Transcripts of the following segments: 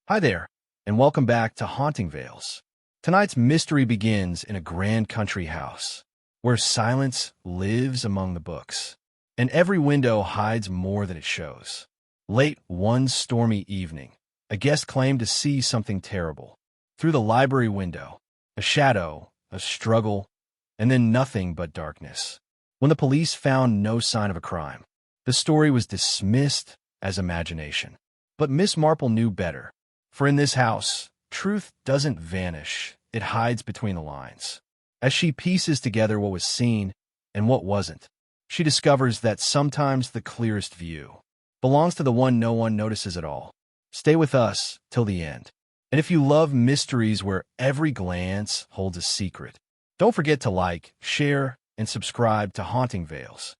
Hi there, and welcome back to Haunting Vales. Tonight's mystery begins in a grand country house, where silence lives among the books, and every window hides more than it shows. Late one stormy evening, a guest claimed to see something terrible. Through the library window, a shadow, a struggle, and then nothing but darkness. When the police found no sign of a crime, the story was dismissed as imagination. But Miss Marple knew better. For in this house, truth doesn't vanish, it hides between the lines. As she pieces together what was seen and what wasn't, she discovers that sometimes the clearest view belongs to the one no one notices at all. Stay with us till the end. And if you love mysteries where every glance holds a secret, don't forget to like, share, and subscribe to Haunting Vales.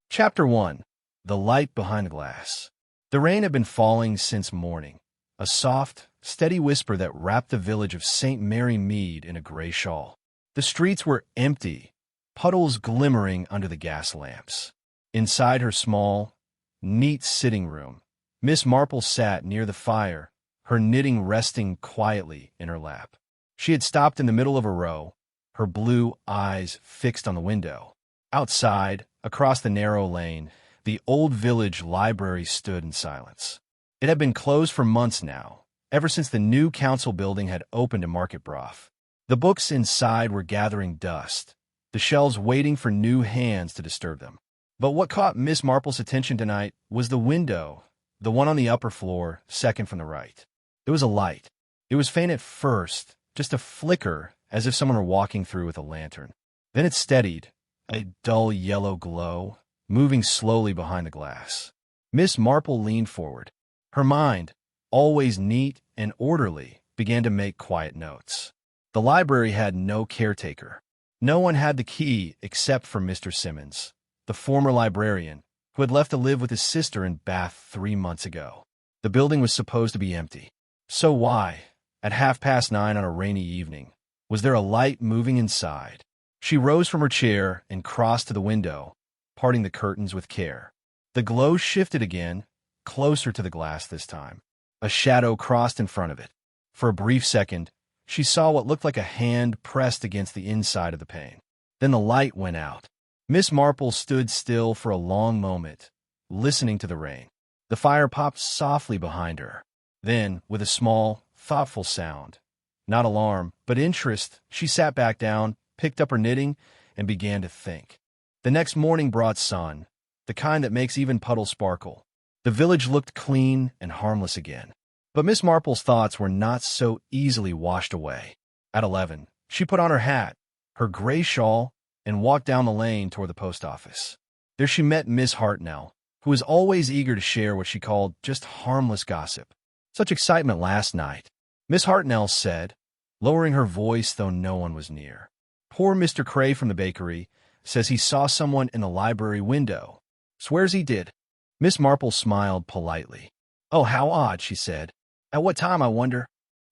Chapter 1. The Light Behind the Glass. The rain had been falling since morning, a soft, steady whisper that wrapped the village of St. Mary Mead in a gray shawl. The streets were empty, puddles glimmering under the gas lamps. Inside her small, neat sitting room, Miss Marple sat near the fire, her knitting resting quietly in her lap. She had stopped in the middle of a row, her blue eyes fixed on the window. Outside, across the narrow lane, the old village library stood in silence. It had been closed for months now, ever since the new council building had opened in Market Broth. The books inside were gathering dust, the shelves waiting for new hands to disturb them. But what caught Miss Marple's attention tonight was the window, the one on the upper floor, second from the right. It was a light. It was faint at first, just a flicker, as if someone were walking through with a lantern. Then it steadied, a dull yellow glow, moving slowly behind the glass. Miss Marple leaned forward. Her mind, always neat and orderly, began to make quiet notes. The library had no caretaker. No one had the key except for Mr. Simmons, the former librarian, who had left to live with his sister in Bath 3 months ago. The building was supposed to be empty. So why, at 9:30 on a rainy evening, was there a light moving inside? She rose from her chair and crossed to the window, parting the curtains with care. The glow shifted again, closer to the glass this time. A shadow crossed in front of it. For a brief second, she saw what looked like a hand pressed against the inside of the pane. Then the light went out. Miss Marple stood still for a long moment, listening to the rain. The fire popped softly behind her. Then, with a small, thoughtful sound, not alarm, but interest, she sat back down, picked up her knitting, and began to think. The next morning brought sun, the kind that makes even puddles sparkle. The village looked clean and harmless again. But Miss Marple's thoughts were not so easily washed away. At 11, she put on her hat, her gray shawl, and walked down the lane toward the post office. There she met Miss Hartnell, who was always eager to share what she called just harmless gossip. Such excitement last night, Miss Hartnell said, lowering her voice though no one was near. Poor Mr. Cray from the bakery says he saw someone in the library window. Swears he did. Miss Marple smiled politely. Oh, how odd, she said. At what time, I wonder?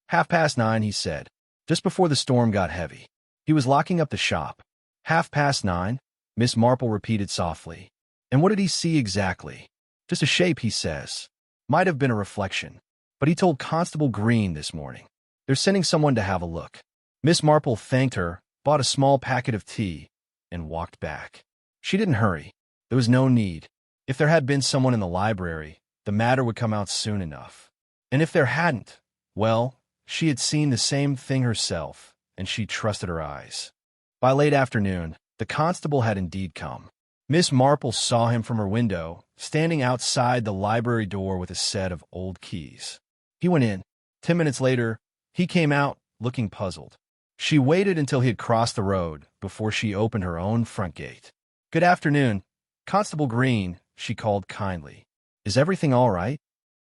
9:30, he said, just before the storm got heavy. He was locking up the shop. 9:30, Miss Marple repeated softly. And what did he see exactly? Just a shape, he says. Might have been a reflection. But he told Constable Green this morning. They're sending someone to have a look. Miss Marple thanked her, bought a small packet of tea, and walked back. She didn't hurry. There was no need. If there had been someone in the library, the matter would come out soon enough. And if there hadn't, well, she had seen the same thing herself, and she trusted her eyes. By late afternoon, the constable had indeed come. Miss Marple saw him from her window, standing outside the library door with a set of old keys. He went in. 10 minutes later, he came out, looking puzzled. She waited until he had crossed the road before she opened her own front gate. Good afternoon, Constable Green, she called kindly. Is everything all right?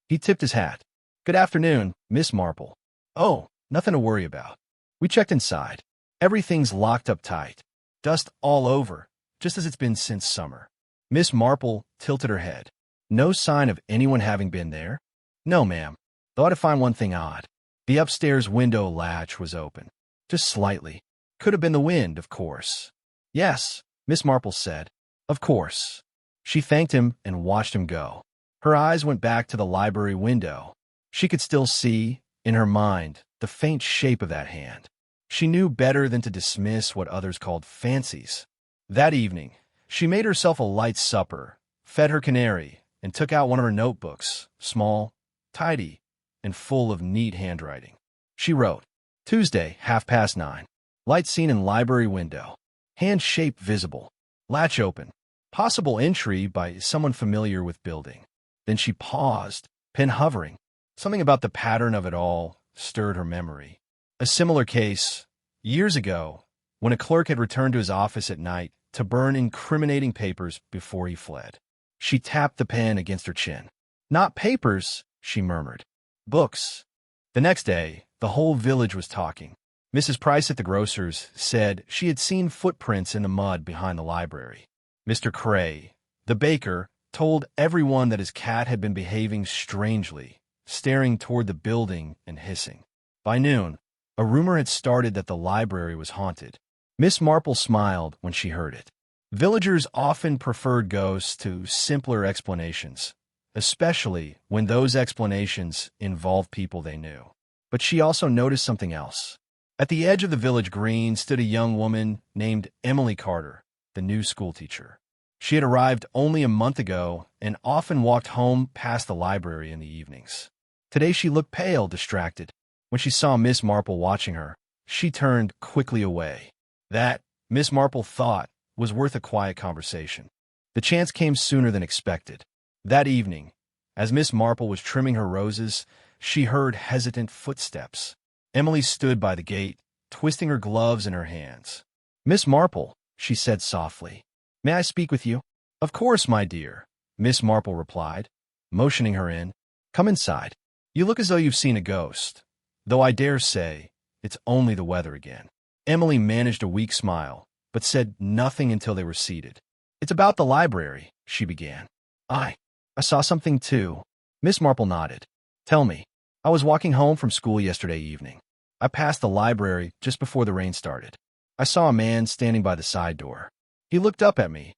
He tipped his hat. Good afternoon, Miss Marple. Oh, nothing to worry about. We checked inside. Everything's locked up tight. Dust all over, just as it's been since summer. Miss Marple tilted her head. No sign of anyone having been there? No, ma'am. Though I'd find one thing odd. The upstairs window latch was open. Just slightly. Could have been the wind, of course. Yes, Miss Marple said. Of course. She thanked him and watched him go. Her eyes went back to the library window. She could still see, in her mind, the faint shape of that hand. She knew better than to dismiss what others called fancies. That evening, she made herself a light supper, fed her canary, and took out one of her notebooks, small, tidy, and full of neat handwriting. She wrote, Tuesday, 9:30. Light seen in library window. Hand shape visible. Latch open. Possible entry by someone familiar with building. Then she paused, pen hovering. Something about the pattern of it all stirred her memory. A similar case, years ago, when a clerk had returned to his office at night to burn incriminating papers before he fled. She tapped the pen against her chin. Not papers, she murmured. Books. The next day, the whole village was talking. Mrs. Price at the grocer's said she had seen footprints in the mud behind the library. Mr. Cray, the baker, told everyone that his cat had been behaving strangely, staring toward the building and hissing. By noon, a rumor had started that the library was haunted. Miss Marple smiled when she heard it. Villagers often preferred ghosts to simpler explanations, especially when those explanations involved people they knew. But she also noticed something else. At the edge of the village green stood a young woman named Emily Carter, the new schoolteacher. She had arrived only a month ago and often walked home past the library in the evenings. Today she looked pale, distracted. When she saw Miss Marple watching her, she turned quickly away. That, Miss Marple thought, was worth a quiet conversation. The chance came sooner than expected. That evening, as Miss Marple was trimming her roses, she heard hesitant footsteps. Emily stood by the gate, twisting her gloves in her hands. Miss Marple, she said softly, may I speak with you? Of course, my dear, Miss Marple replied, motioning her in. Come inside. You look as though you've seen a ghost, though I dare say it's only the weather again. Emily managed a weak smile, but said nothing until they were seated. It's about the library, she began. I saw something too. Miss Marple nodded. Tell me. I was walking home from school yesterday evening. I passed the library just before the rain started. I saw a man standing by the side door. He looked up at me,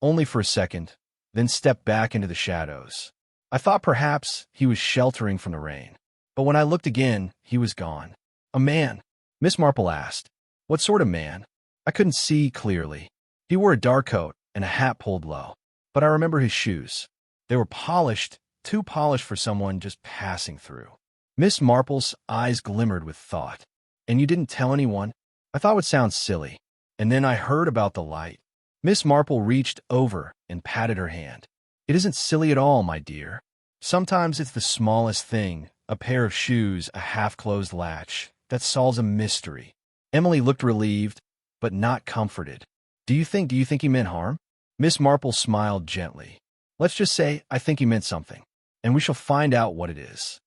only for a second, then stepped back into the shadows. I thought perhaps he was sheltering from the rain. But when I looked again, he was gone. A man, Miss Marple asked. What sort of man? I couldn't see clearly. He wore a dark coat and a hat pulled low. But I remember his shoes. They were polished, too polished for someone just passing through. Miss Marple's eyes glimmered with thought. And you didn't tell anyone? I thought it would sound silly. And then I heard about the light. Miss Marple reached over and patted her hand. It isn't silly at all, my dear. Sometimes it's the smallest thing, a pair of shoes, a half-closed latch, that solves a mystery. Emily looked relieved, but not comforted. Do you think he meant harm? Miss Marple smiled gently. Let's just say I think he meant something, and we shall find out what it is.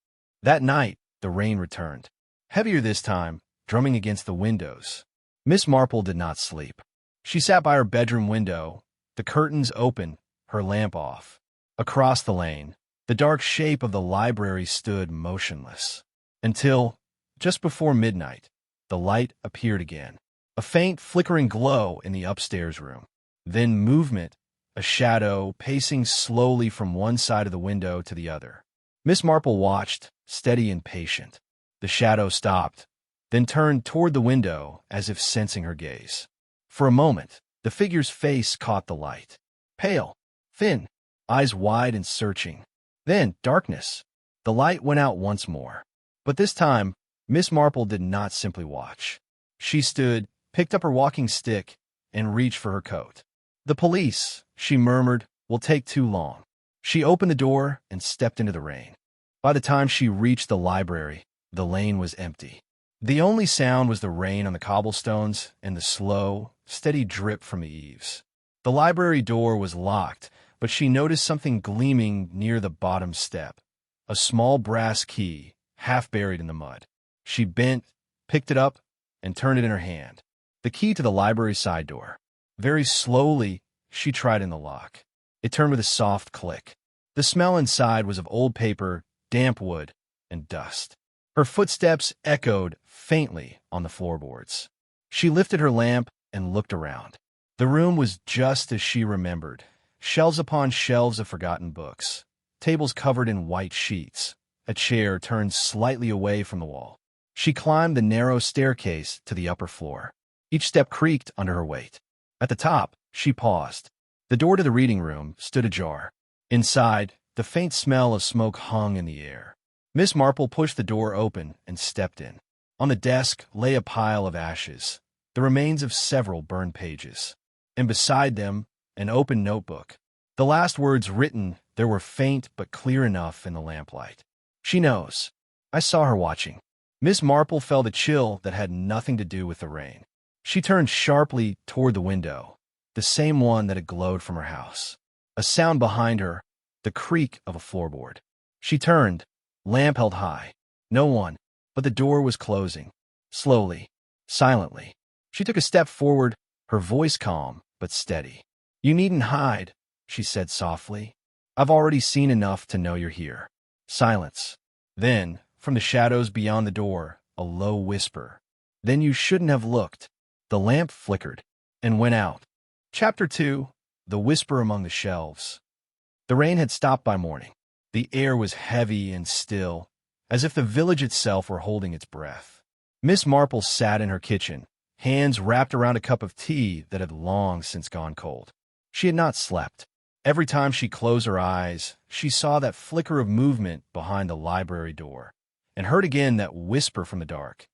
That night, the rain returned. Heavier this time, drumming against the windows. Miss Marple did not sleep. She sat by her bedroom window, the curtains open, her lamp off. Across the lane, the dark shape of the library stood motionless. Until, just before midnight, the light appeared again. A faint flickering glow in the upstairs room. Then movement, a shadow pacing slowly from one side of the window to the other. Miss Marple watched, steady and patient. The shadow stopped, then turned toward the window as if sensing her gaze. For a moment, the figure's face caught the light. Pale, thin, eyes wide and searching. Then, darkness. The light went out once more. But this time, Miss Marple did not simply watch. She stood, picked up her walking stick, and reached for her coat. The police, she murmured, will take too long. She opened the door and stepped into the rain. By the time she reached the library, the lane was empty. The only sound was the rain on the cobblestones and the slow, steady drip from the eaves. The library door was locked, but she noticed something gleaming near the bottom step, a small brass key, half buried in the mud. She bent, picked it up, and turned it in her hand. The key to the library side door. Very slowly, she tried in the lock. It turned with a soft click. The smell inside was of old paper, damp wood, and dust. Her footsteps echoed faintly on the floorboards. She lifted her lamp and looked around. The room was just as she remembered, shelves upon shelves of forgotten books, tables covered in white sheets, a chair turned slightly away from the wall. She climbed the narrow staircase to the upper floor. Each step creaked under her weight. At the top, she paused. The door to the reading room stood ajar. Inside, the faint smell of smoke hung in the air. Miss Marple pushed the door open and stepped in. On the desk lay a pile of ashes, the remains of several burned pages, and beside them, an open notebook. The last words written there were faint but clear enough in the lamplight. "She knows. I saw her watching." Miss Marple felt a chill that had nothing to do with the rain. She turned sharply toward the window, the same one that had glowed from her house. A sound behind her, the creak of a floorboard. She turned, lamp held high. No one, but the door was closing. Slowly, silently. She took a step forward, her voice calm but steady. "You needn't hide," she said softly. "I've already seen enough to know you're here." Silence. Then, from the shadows beyond the door, a low whisper. "Then you shouldn't have looked." The lamp flickered and went out. Chapter 2. The Whisper Among the Shelves. The rain had stopped by morning. The air was heavy and still, as if the village itself were holding its breath. Miss Marple sat in her kitchen, hands wrapped around a cup of tea that had long since gone cold. She had not slept. Every time she closed her eyes, she saw that flicker of movement behind the library door, and heard again that whisper from the dark.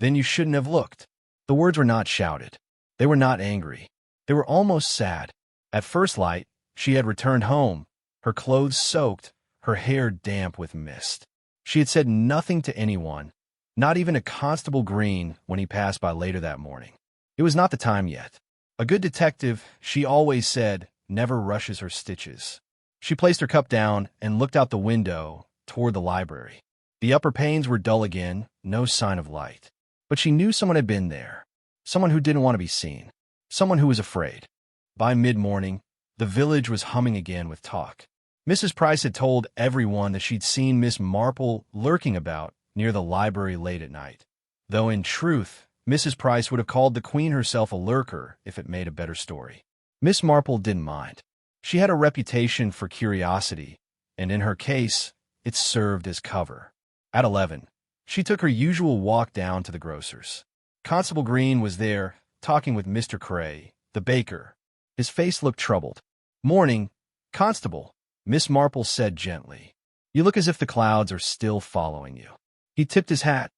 "Then you shouldn't have looked." The words were not shouted. They were not angry. They were almost sad. At first light, she had returned home, her clothes soaked, her hair damp with mist. She had said nothing to anyone, not even to Constable Green when he passed by later that morning. It was not the time yet. A good detective, she always said, never rushes her stitches. She placed her cup down and looked out the window toward the library. The upper panes were dull again, no sign of light. But she knew someone had been there, someone who didn't want to be seen, someone who was afraid. By mid-morning, the village was humming again with talk. Mrs. Price had told everyone that she'd seen Miss Marple lurking about near the library late at night, though in truth, Mrs. Price would have called the Queen herself a lurker if it made a better story. Miss Marple didn't mind. She had a reputation for curiosity, and in her case, it served as cover. At 11, she took her usual walk down to the grocer's. Constable Green was there, talking with Mr. Cray, the baker. His face looked troubled. "Morning, Constable," Miss Marple said gently. "You look as if the clouds are still following you." He tipped his hat,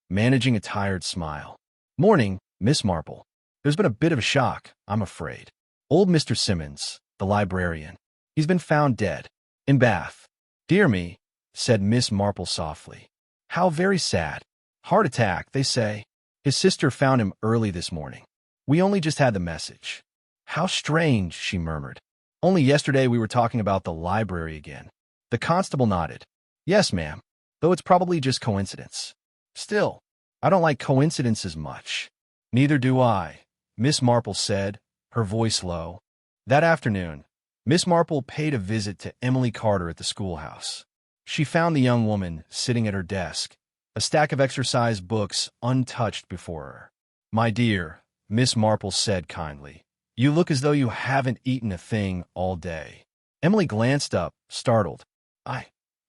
managing a tired smile. "Morning, Miss Marple. There's been a bit of a shock, I'm afraid. Old Mr. Simmons, the librarian. He's been found dead. In Bath." "Dear me," said Miss Marple softly. "How very sad. Heart attack, they say. His sister found him early this morning. We only just had the message." "How strange," she murmured. "Only yesterday we were talking about the library again." The constable nodded. "Yes, ma'am, though it's probably just coincidence. Still, I don't like coincidences much." "Neither do I," Miss Marple said, her voice low. That afternoon, Miss Marple paid a visit to Emily Carter at the schoolhouse. She found the young woman sitting at her desk, a stack of exercise books untouched before her. "My dear," Miss Marple said kindly, "you look as though you haven't eaten a thing all day." Emily glanced up, startled.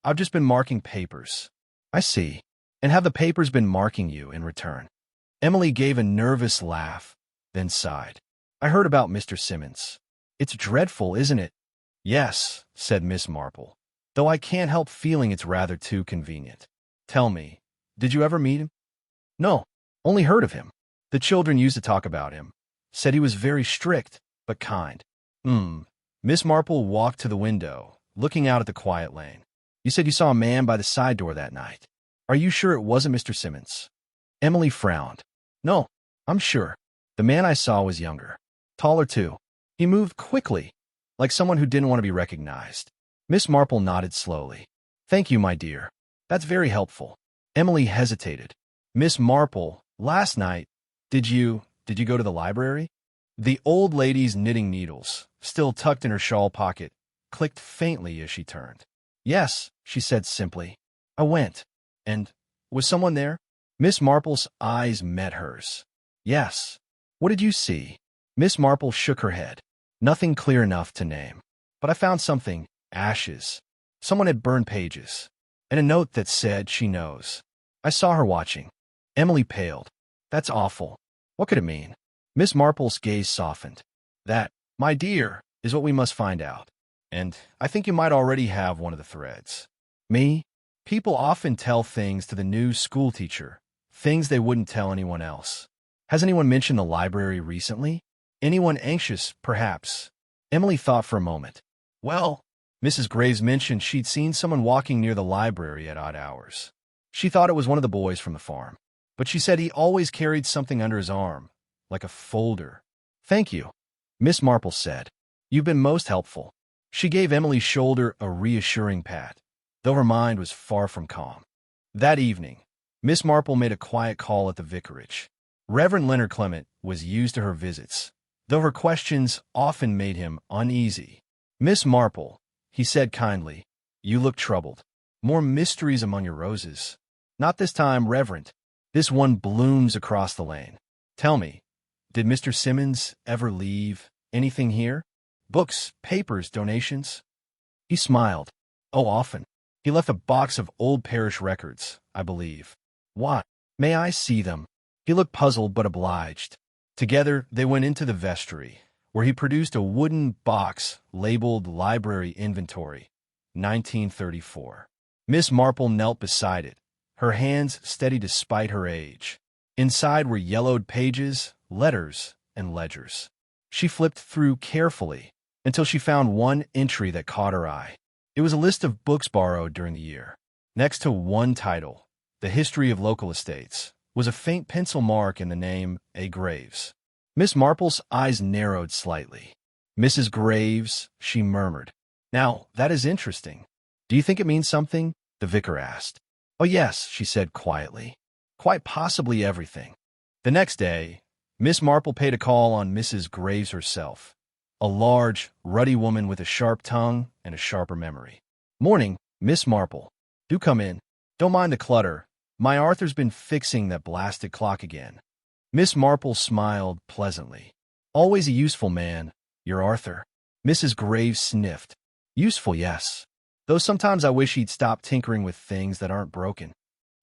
I've just been marking papers." "I see. And have the papers been marking you in return?" Emily gave a nervous laugh, then sighed. "I heard about Mr. Simmons. It's dreadful, isn't it?" "Yes," said Miss Marple, "though I can't help feeling it's rather too convenient. Tell me, did you ever meet him?" "No, only heard of him. The children used to talk about him. Said he was very strict, but kind." Miss Marple walked to the window, looking out at the quiet lane. "You said you saw a man by the side door that night. Are you sure it wasn't Mr. Simmons?" Emily frowned. "No, I'm sure. The man I saw was younger. Taller, too. He moved quickly, like someone who didn't want to be recognized." Miss Marple nodded slowly. "Thank you, my dear. That's very helpful." Emily hesitated. "Miss Marple, last night, did you go to the library?" The old lady's knitting needles, still tucked in her shawl pocket, clicked faintly as she turned. "Yes," she said simply. "I went. And was someone there?" Miss Marple's eyes met hers. "Yes." "What did you see?" Miss Marple shook her head. "Nothing clear enough to name. But I found something. Ashes. Someone had burned pages, and a note that said she knows. I saw her watching. Emily paled. That's awful. What could it mean? Miss Marple's gaze softened. That, my dear, is what we must find out. And I think you might already have one of the threads. Me? People often tell things to the new school teacher, things they wouldn't tell anyone else. Has anyone mentioned the library recently? Anyone anxious, perhaps? Emily thought for a moment. Well, Mrs. Graves mentioned she'd seen someone walking near the library at odd hours. She thought it was one of the boys from the farm, but she said he always carried something under his arm, like a folder. Thank you, Miss Marple said. You've been most helpful. She gave Emily's shoulder a reassuring pat, though her mind was far from calm. That evening, Miss Marple made a quiet call at the vicarage. Reverend Leonard Clement was used to her visits, though her questions often made him uneasy. Miss Marple, he said kindly, you look troubled. More mysteries among your roses. Not this time, Reverend. This one blooms across the lane. Tell me, did Mr. Simmons ever leave anything here? Books, papers, donations? He smiled. Oh, often. He left a box of old parish records, I believe. Why? May I see them? He looked puzzled but obliged. Together, they went into the vestry, where he produced a wooden box labeled Library Inventory, 1934. Miss Marple knelt beside it, her hands steady despite her age. Inside were yellowed pages, letters, and ledgers. She flipped through carefully until she found one entry that caught her eye. It was a list of books borrowed during the year. Next to one title, The History of Local Estates, was a faint pencil mark in the name A. Graves. Miss Marple's eyes narrowed slightly. Mrs. Graves, she murmured. Now, that is interesting. Do you think it means something? The vicar asked. Oh, yes, she said quietly. Quite possibly everything. The next day, Miss Marple paid a call on Mrs. Graves herself, a large, ruddy woman with a sharp tongue and a sharper memory. Morning, Miss Marple. Do come in. Don't mind the clutter. My Arthur's been fixing that blasted clock again. Miss Marple smiled pleasantly. Always a useful man, your Arthur. Mrs. Graves sniffed. Useful, yes. Though sometimes I wish he'd stop tinkering with things that aren't broken.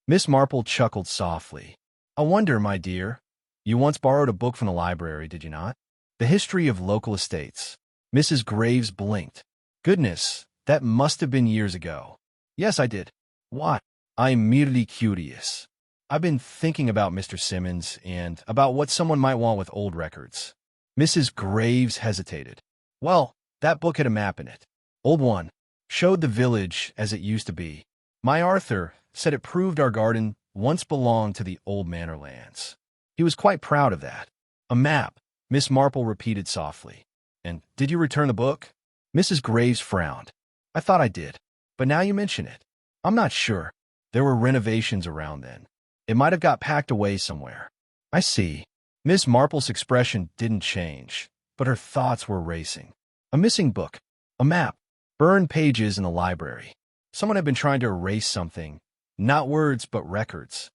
Miss Marple chuckled softly. I wonder, my dear, you once borrowed a book from the library, did you not? The History of Local Estates. Mrs. Graves blinked. Goodness, that must have been years ago. Yes, I did. Why? I'm merely curious. I've been thinking about Mr. Simmons and about what someone might want with old records. Mrs. Graves hesitated. Well, that book had a map in it. Old one. Showed the village as it used to be. My Arthur said it proved our garden once belonged to the old manor lands. He was quite proud of that. A map, Miss Marple repeated softly. And did you return the book? Mrs. Graves frowned. I thought I did, but now you mention it. I'm not sure. There were renovations around then. It might have got packed away somewhere. I see. Miss Marple's expression didn't change, but her thoughts were racing. A missing book. A map. Burned pages in the library. Someone had been trying to erase something. Not words, but records.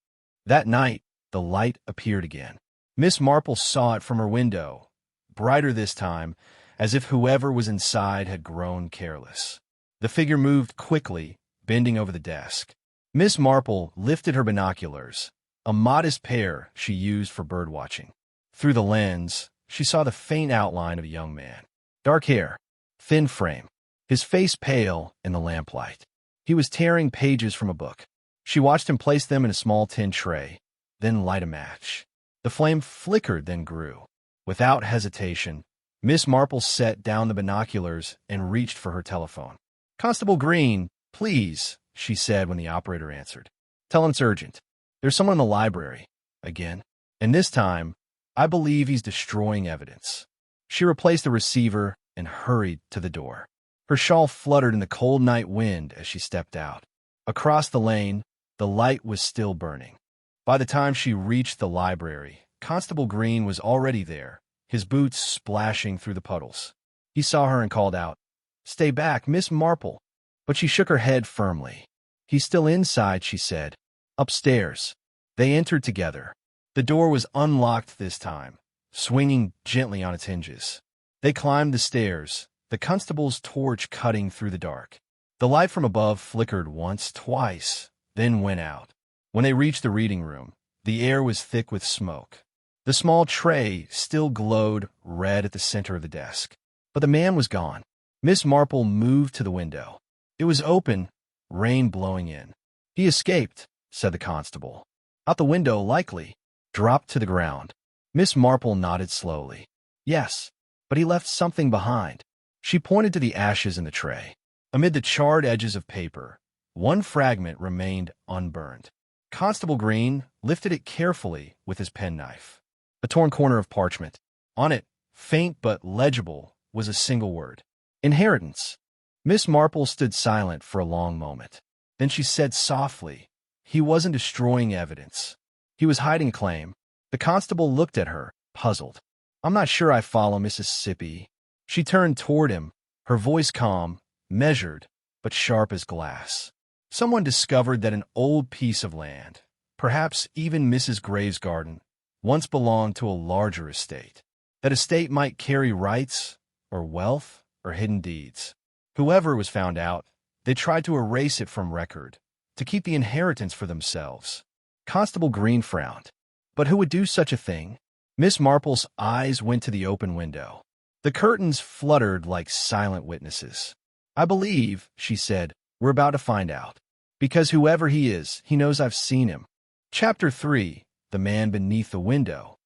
That night, the light appeared again. Miss Marple saw it from her window, brighter this time, as if whoever was inside had grown careless. The figure moved quickly, bending over the desk. Miss Marple lifted her binoculars, a modest pair she used for birdwatching. Through the lens, she saw the faint outline of a young man. Dark hair, thin frame, his face pale in the lamplight. He was tearing pages from a book. She watched him place them in a small tin tray, then light a match. The flame flickered, then grew. Without hesitation, Miss Marple set down the binoculars and reached for her telephone. Constable Green, please, she said when the operator answered. Tell him it's urgent. There's someone in the library. Again. And this time, I believe he's destroying evidence. She replaced the receiver and hurried to the door. Her shawl fluttered in the cold night wind as she stepped out. Across the lane, the light was still burning. By the time she reached the library, Constable Green was already there, his boots splashing through the puddles. He saw her and called out, Stay back, Miss Marple. But she shook her head firmly. He's still inside, she said. Upstairs. They entered together. The door was unlocked this time, swinging gently on its hinges. They climbed the stairs, the constable's torch cutting through the dark. The light from above flickered once, twice, then went out. When they reached the reading room, the air was thick with smoke. The small tray still glowed red at the center of the desk. But the man was gone. Miss Marple moved to the window. It was open, rain blowing in. "He escaped," said the constable. "Out the window, likely. Dropped to the ground." Miss Marple nodded slowly. "Yes, but he left something behind." She pointed to the ashes in the tray. Amid the charred edges of paper, one fragment remained unburned. Constable Green lifted it carefully with his penknife. A torn corner of parchment. On it, faint but legible, was a single word. "Inheritance." Miss Marple stood silent for a long moment. Then she said softly, "He wasn't destroying evidence. He was hiding a claim." The constable looked at her, puzzled. "I'm not sure I follow, Mississippi." She turned toward him, her voice calm, measured, but sharp as glass. "Someone discovered that an old piece of land, perhaps even Mrs. Graves' garden, once belonged to a larger estate. That estate might carry rights, or wealth, or hidden deeds. Whoever was found out, they tried to erase it from record, to keep the inheritance for themselves." Constable Green frowned. "But who would do such a thing?" Miss Marple's eyes went to the open window. The curtains fluttered like silent witnesses. "I believe," she said, "we're about to find out. Because whoever he is, he knows I've seen him." Chapter 3. The Man Beneath the Window.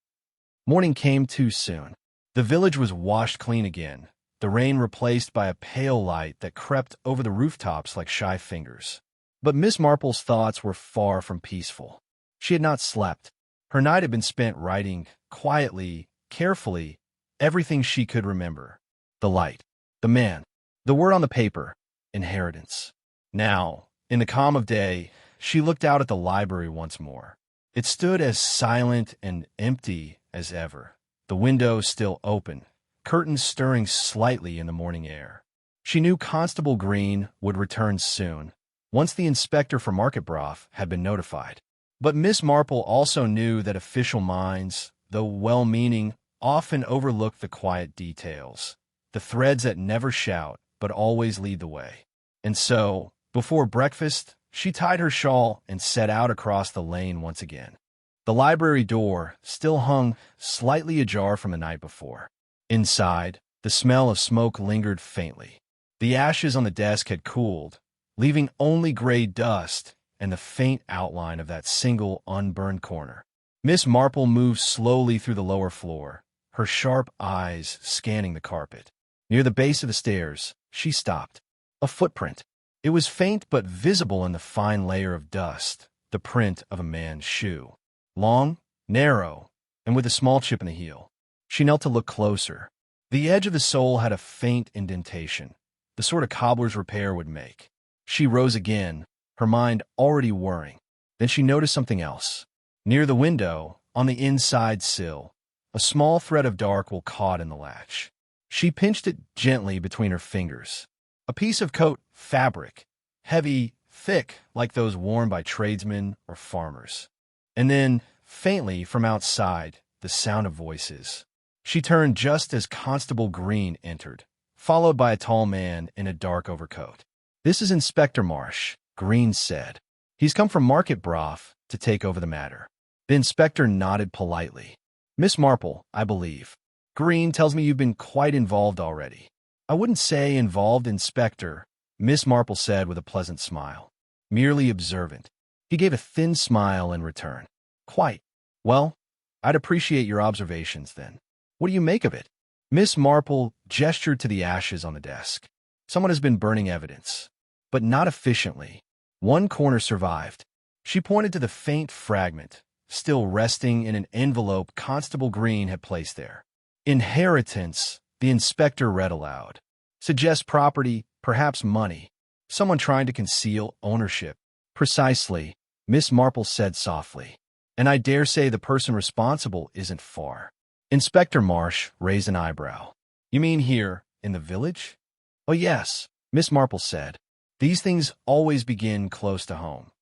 Morning came too soon. The village was washed clean again, the rain replaced by a pale light that crept over the rooftops like shy fingers. But Miss Marple's thoughts were far from peaceful. She had not slept. Her night had been spent writing, quietly, carefully, everything she could remember. The light, the man, the word on the paper, inheritance. Now, in the calm of day, she looked out at the library once more. It stood as silent and empty as ever, the window still open, curtains stirring slightly in the morning air. She knew Constable Green would return soon, once the inspector for Market Broth had been notified. But Miss Marple also knew that official minds, though well-meaning, often overlook the quiet details, the threads that never shout but always lead the way. And so, before breakfast, she tied her shawl and set out across the lane once again. The library door still hung slightly ajar from the night before. Inside, the smell of smoke lingered faintly. The ashes on the desk had cooled, leaving only gray dust and the faint outline of that single unburned corner. Miss Marple moved slowly through the lower floor, her sharp eyes scanning the carpet. Near the base of the stairs, she stopped. A footprint. It was faint but visible in the fine layer of dust, the print of a man's shoe. Long, narrow, and with a small chip in the heel. She knelt to look closer. The edge of the sole had a faint indentation, the sort of cobbler's repair would make. She rose again, her mind already whirring. Then she noticed something else. Near the window, on the inside sill, a small thread of dark wool caught in the latch. She pinched it gently between her fingers. A piece of coat fabric, heavy, thick, like those worn by tradesmen or farmers. And then, faintly from outside, the sound of voices. She turned just as Constable Green entered, followed by a tall man in a dark overcoat. "This is Inspector Marsh," Green said. "He's come from Market Broth to take over the matter." The inspector nodded politely. "Miss Marple, I believe. Green tells me you've been quite involved already." "I wouldn't say involved, Inspector," Miss Marple said with a pleasant smile. "Merely observant." He gave a thin smile in return. "Quite. Well, I'd appreciate your observations then. What do you make of it?" Miss Marple gestured to the ashes on the desk. "Someone has been burning evidence, but not efficiently. One corner survived." She pointed to the faint fragment, still resting in an envelope Constable Green had placed there. "Inheritance," the inspector read aloud. "Suggests property, perhaps money. Someone trying to conceal ownership." "Precisely," Miss Marple said softly. "And I dare say the person responsible isn't far." Inspector Marsh raised an eyebrow. "You mean here, in the village?" "Oh, yes," Miss Marple said. "These things always begin close to home."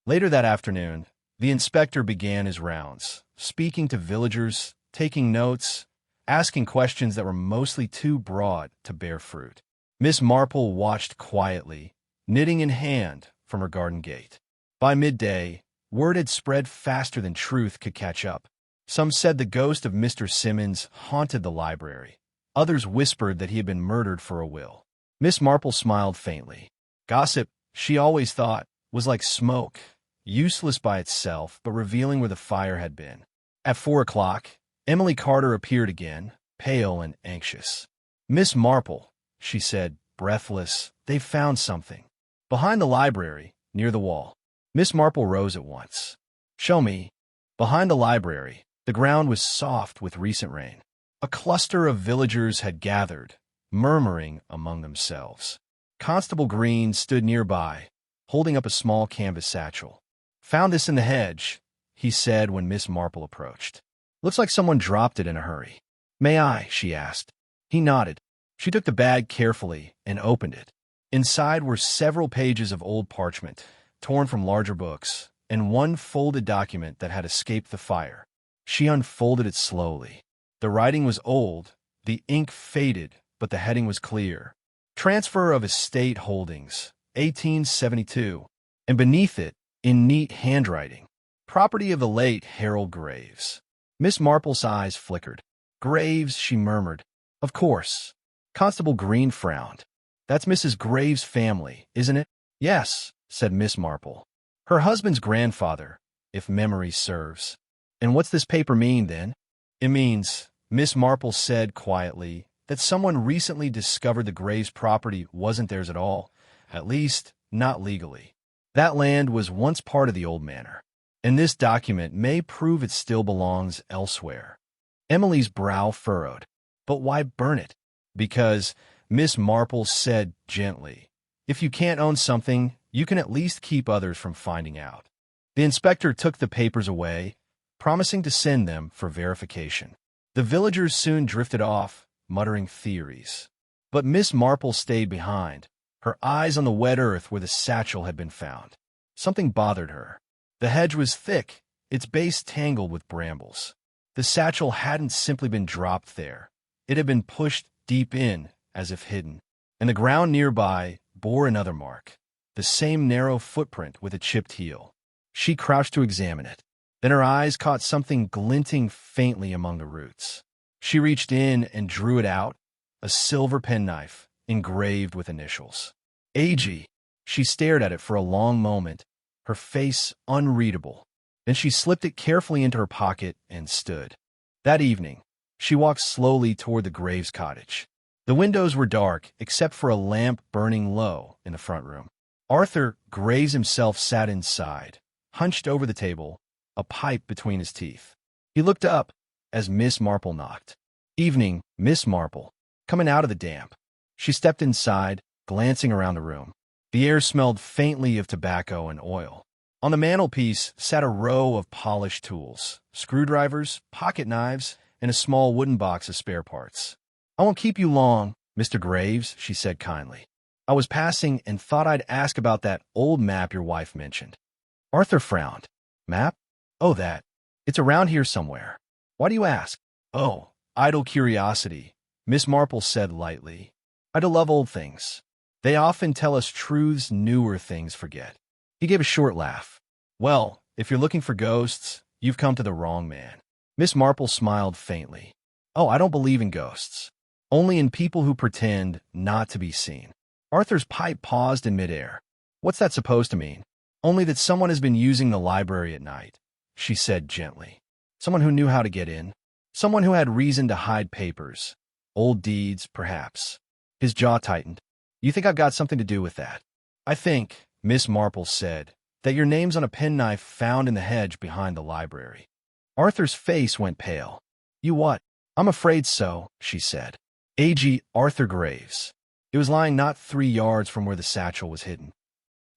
Later that afternoon, the inspector began his rounds, speaking to villagers, taking notes, asking questions that were mostly too broad to bear fruit. Miss Marple watched quietly, knitting in hand from her garden gate. By midday, word had spread faster than truth could catch up. Some said the ghost of Mr. Simmons haunted the library. Others whispered that he had been murdered for a will. Miss Marple smiled faintly. Gossip, she always thought, was like smoke, useless by itself, but revealing where the fire had been. At 4 o'clock, Emily Carter appeared again, pale and anxious. Miss Marple, she said, breathless, they've found something. Behind the library, near the wall. Miss Marple rose at once. Show me. Behind the library, the ground was soft with recent rain. A cluster of villagers had gathered, murmuring among themselves. Constable Green stood nearby, holding up a small canvas satchel. Found this in the hedge, he said when Miss Marple approached. Looks like someone dropped it in a hurry. May I? She asked. He nodded. She took the bag carefully and opened it. Inside were several pages of old parchment, torn from larger books, and one folded document that had escaped the fire. She unfolded it slowly. The writing was old, the ink faded, but the heading was clear. Transfer of estate holdings, 1872, and beneath it, in neat handwriting, property of the late Harold Graves. Miss Marple's eyes flickered. Graves, she murmured. Of course. Constable Green frowned. That's Mrs. Graves' family, isn't it? Yes, said Miss Marple. Her husband's grandfather, if memory serves. And what's this paper mean, then? It means, Miss Marple said quietly, that someone recently discovered the Graves' property wasn't theirs at all, at least, not legally. That land was once part of the old manor, and this document may prove it still belongs elsewhere. Emily's brow furrowed. But why burn it? Because, Miss Marple said gently, if you can't own something, you can at least keep others from finding out. The inspector took the papers away, promising to send them for verification. The villagers soon drifted off, muttering theories. But Miss Marple stayed behind, her eyes on the wet earth where the satchel had been found. Something bothered her. The hedge was thick, its base tangled with brambles. The satchel hadn't simply been dropped there. It had been pushed deep in, as if hidden. And the ground nearby bore another mark, the same narrow footprint with a chipped heel. She crouched to examine it. Then her eyes caught something glinting faintly among the roots. She reached in and drew it out, a silver penknife, engraved with initials. A.G. She stared at it for a long moment, her face unreadable. Then she slipped it carefully into her pocket and stood. That evening, she walked slowly toward the Graves cottage. The windows were dark, except for a lamp burning low in the front room. Arthur Graves himself sat inside, hunched over the table, a pipe between his teeth. He looked up as Miss Marple knocked. Evening, Miss Marple, coming out of the damp. She stepped inside, glancing around the room. The air smelled faintly of tobacco and oil. On the mantelpiece sat a row of polished tools, screwdrivers, pocket knives, and a small wooden box of spare parts. I won't keep you long, Mr. Graves, she said kindly. I was passing and thought I'd ask about that old map your wife mentioned. Arthur frowned. Map? Oh, that. It's around here somewhere. Why do you ask? Oh, idle curiosity, Miss Marple said lightly. I do love old things. They often tell us truths newer things forget. He gave a short laugh. Well, if you're looking for ghosts, you've come to the wrong man. Miss Marple smiled faintly. Oh, I don't believe in ghosts. Only in people who pretend not to be seen. Arthur's pipe paused in midair. What's that supposed to mean? Only that someone has been using the library at night, she said gently. Someone who knew how to get in. Someone who had reason to hide papers. Old deeds, perhaps. His jaw tightened. You think I've got something to do with that? I think, Miss Marple said, that your name's on a penknife found in the hedge behind the library. Arthur's face went pale. You what? I'm afraid so, she said. A.G. Arthur Graves. It was lying not 3 yards from where the satchel was hidden.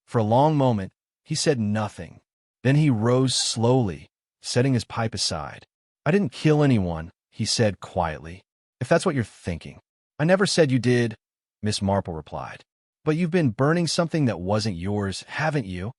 For a long moment, he said nothing. Then he rose slowly, setting his pipe aside. I didn't kill anyone, he said quietly. If that's what you're thinking. I never said you did, Miss Marple replied. But you've been burning something that wasn't yours, haven't you?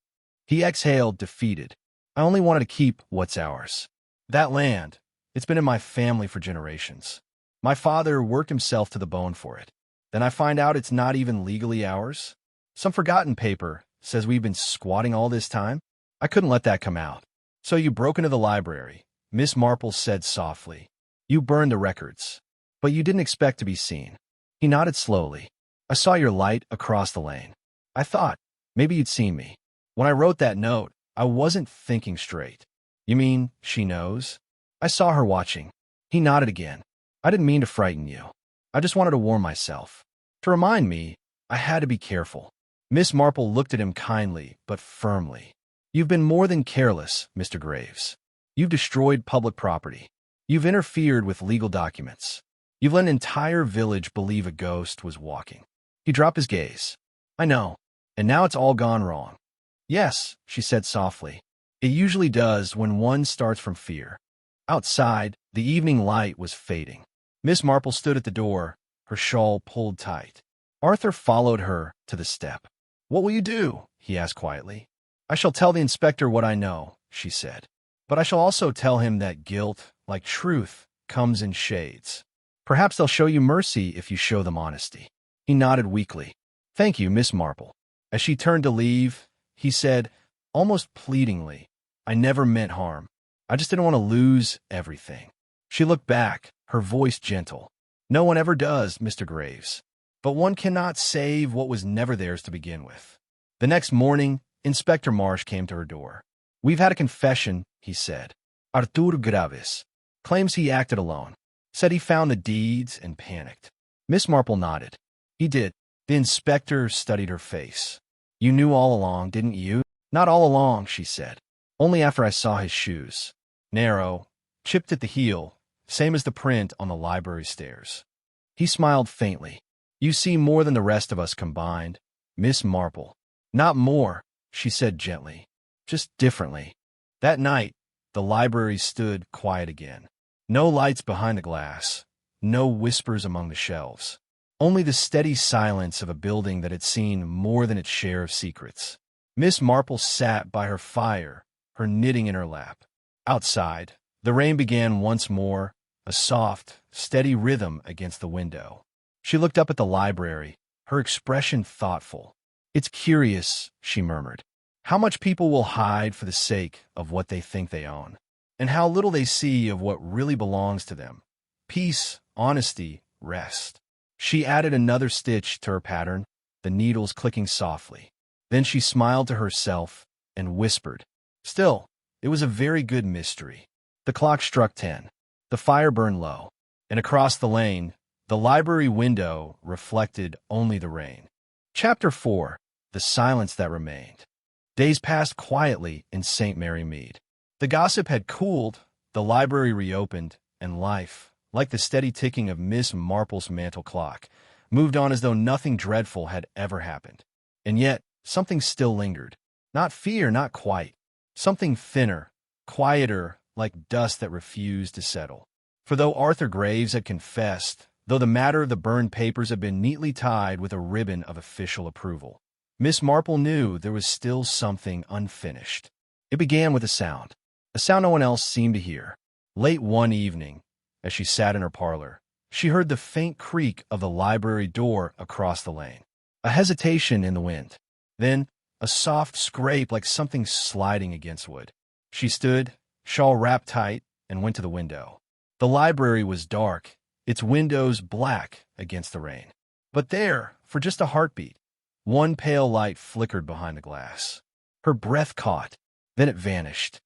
He exhaled, defeated. I only wanted to keep what's ours. That land, it's been in my family for generations. My father worked himself to the bone for it. Then I find out it's not even legally ours. Some forgotten paper says we've been squatting all this time. I couldn't let that come out. So you broke into the library, Miss Marple said softly. You burned the records. But you didn't expect to be seen. He nodded slowly. I saw your light across the lane. I thought, maybe you'd seen me. When I wrote that note, I wasn't thinking straight. You mean she knows? I saw her watching. He nodded again. I didn't mean to frighten you. I just wanted to warn myself. To remind me, I had to be careful. Miss Marple looked at him kindly, but firmly. You've been more than careless, Mr. Graves. You've destroyed public property. You've interfered with legal documents. You've let an entire village believe a ghost was walking. He dropped his gaze. I know. And now it's all gone wrong. Yes, she said softly. It usually does when one starts from fear. Outside, the evening light was fading. Miss Marple stood at the door, her shawl pulled tight. Arthur followed her to the step. What will you do? He asked quietly. I shall tell the inspector what I know, she said. But I shall also tell him that guilt, like truth, comes in shades. Perhaps they'll show you mercy if you show them honesty. He nodded weakly. Thank you, Miss Marple. As she turned to leave, he said, almost pleadingly, I never meant harm. I just didn't want to lose everything. She looked back, her voice gentle. No one ever does, Mr. Graves. But one cannot save what was never theirs to begin with. The next morning, Inspector Marsh came to her door. We've had a confession, he said. Artur Graves claims he acted alone. Said he found the deeds and panicked. Miss Marple nodded. He did. The inspector studied her face. You knew all along, didn't you? Not all along, she said. Only after I saw his shoes. Narrow, chipped at the heel, same as the print on the library stairs. He smiled faintly. You see more than the rest of us combined, Miss Marple. Not more, she said gently. Just differently. That night, the library stood quiet again. No lights behind the glass, no whispers among the shelves. Only the steady silence of a building that had seen more than its share of secrets. Miss Marple sat by her fire, her knitting in her lap. Outside, the rain began once more, a soft, steady rhythm against the window. She looked up at the library, her expression thoughtful. It's curious, she murmured, how much people will hide for the sake of what they think they own, and how little they see of what really belongs to them. Peace, honesty, rest. She added another stitch to her pattern, the needles clicking softly. Then she smiled to herself and whispered. Still, it was a very good mystery. The clock struck 10. The fire burned low, and across the lane, the library window reflected only the rain. Chapter 4. The Silence That Remained. Days passed quietly in St. Mary Mead. The gossip had cooled, the library reopened, and life, like the steady ticking of Miss Marple's mantel clock, moved on as though nothing dreadful had ever happened. And yet, something still lingered. Not fear, not quite. Something thinner, quieter, like dust that refused to settle. For though Arthur Graves had confessed, though the matter of the burned papers had been neatly tied with a ribbon of official approval, Miss Marple knew there was still something unfinished. It began with a sound no one else seemed to hear. Late one evening, as she sat in her parlor, she heard the faint creak of the library door across the lane. A hesitation in the wind. Then, a soft scrape like something sliding against wood. She stood, shawl wrapped tight, and went to the window. The library was dark, its windows black against the rain. But there, for just a heartbeat, one pale light flickered behind the glass. Her breath caught, then it vanished.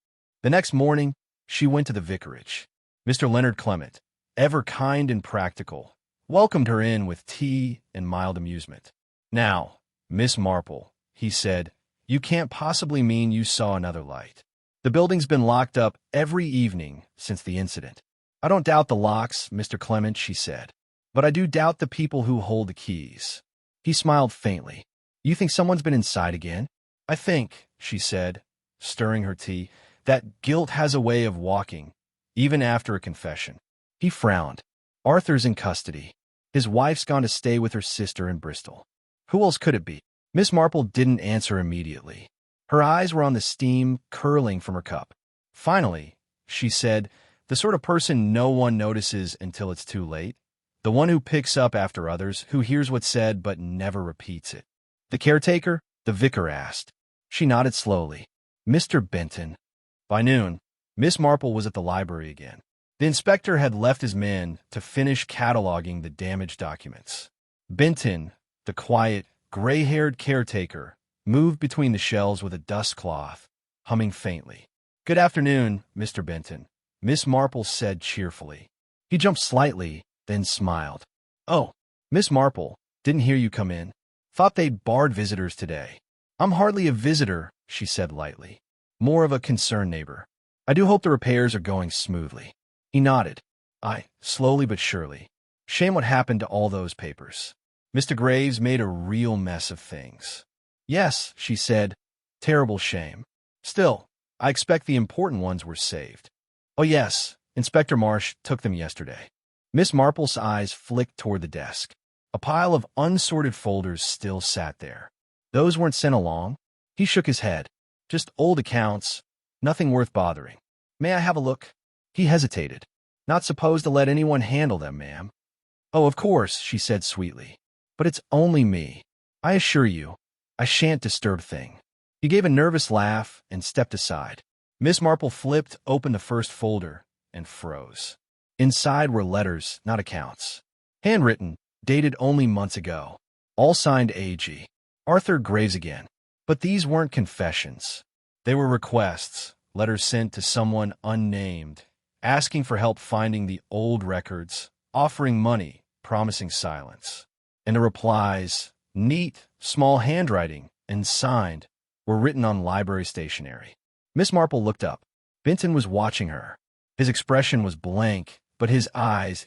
The next morning, she went to the vicarage. Mr. Leonard Clement, ever kind and practical, welcomed her in with tea and mild amusement. Now, Miss Marple, he said, you can't possibly mean you saw another light. The building's been locked up every evening since the incident. I don't doubt the locks, Mr. Clement, she said, but I do doubt the people who hold the keys. He smiled faintly. You think someone's been inside again? I think, she said, stirring her tea, that guilt has a way of walking, even after a confession. He frowned. Arthur's in custody. His wife's gone to stay with her sister in Bristol. Who else could it be? Miss Marple didn't answer immediately. Her eyes were on the steam curling from her cup. Finally, she said, the sort of person no one notices until it's too late. The one who picks up after others, who hears what's said but never repeats it. The caretaker? The vicar asked. She nodded slowly. Mr. Benton. By noon, Miss Marple was at the library again. The inspector had left his men to finish cataloging the damaged documents. Benton, the quiet, gray-haired caretaker, moved between the shelves with a dust cloth, humming faintly. Good afternoon, Mr. Benton, Miss Marple said cheerfully. He jumped slightly, then smiled. Oh, Miss Marple, didn't hear you come in. Thought they'd barred visitors today. I'm hardly a visitor, she said lightly. More of a concerned neighbor. I do hope the repairs are going smoothly. He nodded. Slowly but surely. Shame what happened to all those papers. Mr. Graves made a real mess of things. Yes, she said. Terrible shame. Still, I expect the important ones were saved. Oh yes, Inspector Marsh took them yesterday. Miss Marple's eyes flicked toward the desk. A pile of unsorted folders still sat there. Those weren't sent along? He shook his head. Just old accounts. Nothing worth bothering. May I have a look? He hesitated. Not supposed to let anyone handle them, ma'am. Oh, of course, she said sweetly. But it's only me. I assure you, I shan't disturb a thing. He gave a nervous laugh and stepped aside. Miss Marple flipped open the first folder and froze. Inside were letters, not accounts. Handwritten, dated only months ago. All signed A.G. Arthur Graves again. But these weren't confessions. They were requests, letters sent to someone unnamed, asking for help finding the old records, offering money, promising silence. And the replies, neat, small handwriting, and signed, were written on library stationery. Miss Marple looked up. Benton was watching her. His expression was blank, but his eyes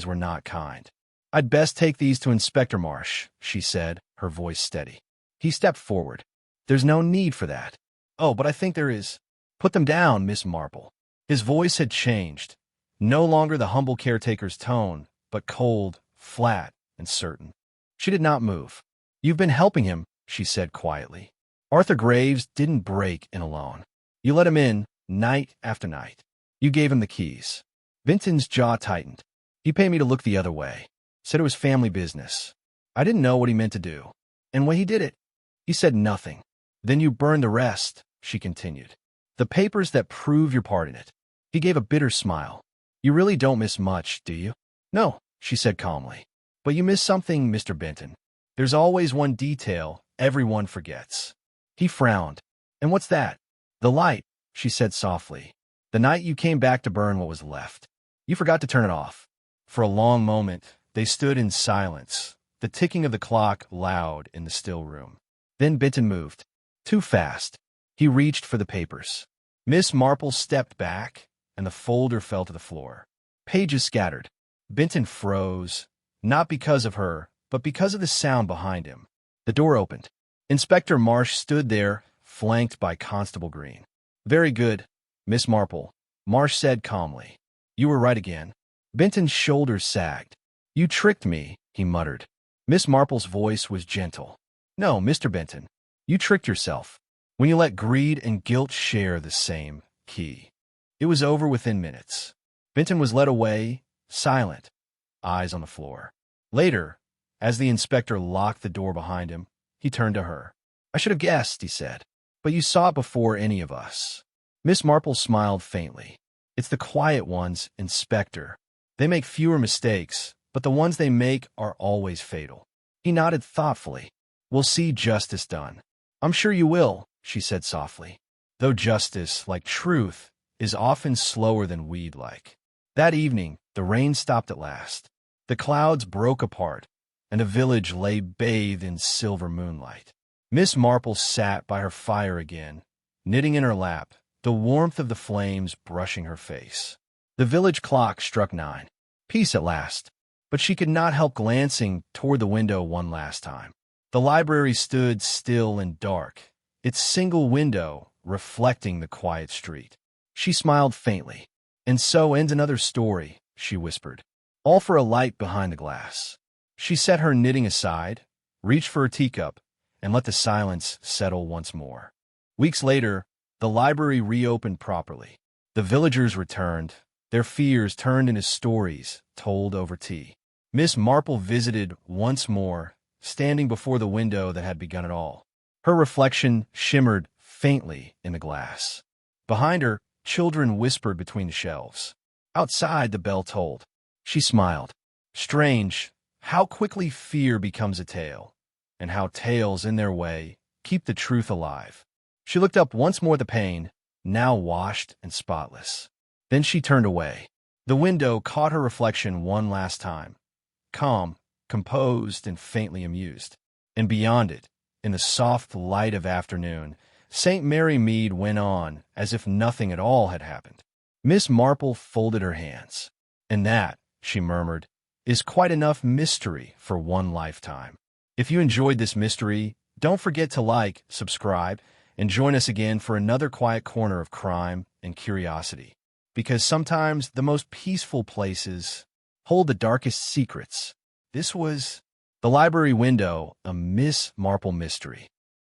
were not kind. I'd best take these to Inspector Marsh, she said, her voice steady. He stepped forward. There's no need for that. Oh, but I think there is. Put them down, Miss Marple. His voice had changed. No longer the humble caretaker's tone, but cold, flat, and certain. She did not move. You've been helping him, she said quietly. Arthur Graves didn't break in alone. You let him in, night after night. You gave him the keys. Benton's jaw tightened. He paid me to look the other way. Said it was family business. I didn't know what he meant to do. And when he did it, he said nothing. Then you burned the rest, she continued. The papers that prove your part in it. He gave a bitter smile. You really don't miss much, do you? No, she said calmly. But you miss something, Mr. Benton. There's always one detail everyone forgets. He frowned. And what's that? The light, she said softly. The night you came back to burn what was left. You forgot to turn it off. For a long moment, they stood in silence, the ticking of the clock loud in the still room. Then Benton moved. Too fast. He reached for the papers. Miss Marple stepped back, and the folder fell to the floor. Pages scattered. Benton froze, not because of her, but because of the sound behind him. The door opened. Inspector Marsh stood there, flanked by Constable Green. Very good, Miss Marple, Marsh said calmly. You were right again. Benton's shoulders sagged. You tricked me, he muttered. Miss Marple's voice was gentle. No, Mr. Benton, you tricked yourself. When you let greed and guilt share the same key. It was over within minutes. Benton was led away, silent, eyes on the floor. Later, as the inspector locked the door behind him, he turned to her. I should have guessed, he said. But you saw it before any of us. Miss Marple smiled faintly. It's the quiet ones, Inspector. They make fewer mistakes, but the ones they make are always fatal. He nodded thoughtfully. We'll see justice done. I'm sure you will, she said softly. Though justice, like truth, is often slower than we'd like. That evening, the rain stopped at last. The clouds broke apart, and the village lay bathed in silver moonlight. Miss Marple sat by her fire again, knitting in her lap, the warmth of the flames brushing her face. The village clock struck 9. Peace at last, but she could not help glancing toward the window one last time. The library stood still and dark, its single window reflecting the quiet street. She smiled faintly. And so ends another story, she whispered. All for a light behind the glass. She set her knitting aside, reached for her teacup, and let the silence settle once more. Weeks later, the library reopened properly. The villagers returned, their fears turned into stories told over tea. Miss Marple visited once more, standing before the window that had begun it all. Her reflection shimmered faintly in the glass. Behind her, children whispered between the shelves. Outside, the bell tolled. She smiled. Strange, how quickly fear becomes a tale, and how tales, in their way, keep the truth alive. She looked up once more at the pane, now washed and spotless. Then she turned away. The window caught her reflection one last time, calm, composed, and faintly amused. And beyond it, in the soft light of afternoon, St. Mary Mead went on as if nothing at all had happened. Miss Marple folded her hands. "And that," she murmured, "is quite enough mystery for one lifetime." If you enjoyed this mystery, don't forget to like, subscribe, and join us again for another quiet corner of crime and curiosity. Because sometimes the most peaceful places hold the darkest secrets. This was The Library Window, a Miss Marple mystery.